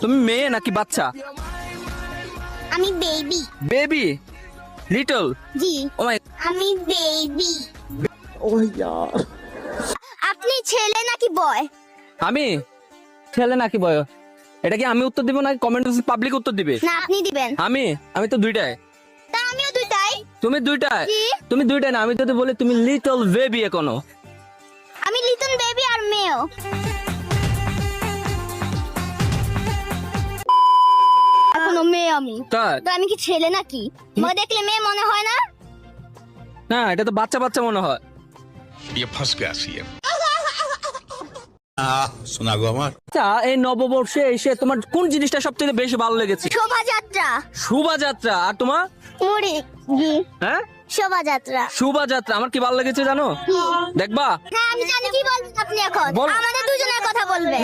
তুমি মেয়ে নাকি বাচ্চা? আমি বেবি। বেবি? লিটল? জি। ও মাই, আমি বেবি। ও ইয়ার। আপনি ছেলে নাকি বয়? আমি ছেলে নাকি বয়? এটা কি আমি উত্তর দিব নাকি কমেন্ট বক্সে পাবলিক উত্তর দিবে? না আপনি দিবেন। আমি তো দুইটাই। তা আমিও দুইটাই। তুমি দুইটাই? জি। তুমি দুইটাই না, আমি যদি বলি তুমি লিটল বেবি এখনো। আমি লিটল বেবি আর মেয়েও। এখনো মেয়ে আমি। তাই? তো আমি কি ছেলে নাকি? মই দেখলে মেয়ে মনে হয় না? না, এটা তো বাচ্চা বাচ্চা মনে হয়। ये फंस गया सीएम। सुना गो हमार আচ্ছা, এই নববর্ষে এসে তোমার কোন জিনিসটা সবথেকে বেশি ভালো লেগেছে? শোভাযাত্রা। শোভাযাত্রা। আর তোমার? মুড়ি। জি। হ্যাঁ, শোভাযাত্রা। শোভাযাত্রা। আমার কি ভালো লেগেছে জানো? দেখবা? হ্যাঁ আমি জানি কি বলবেন আপনি এখন। বল। আমাদের দুজনের কথা বলবে।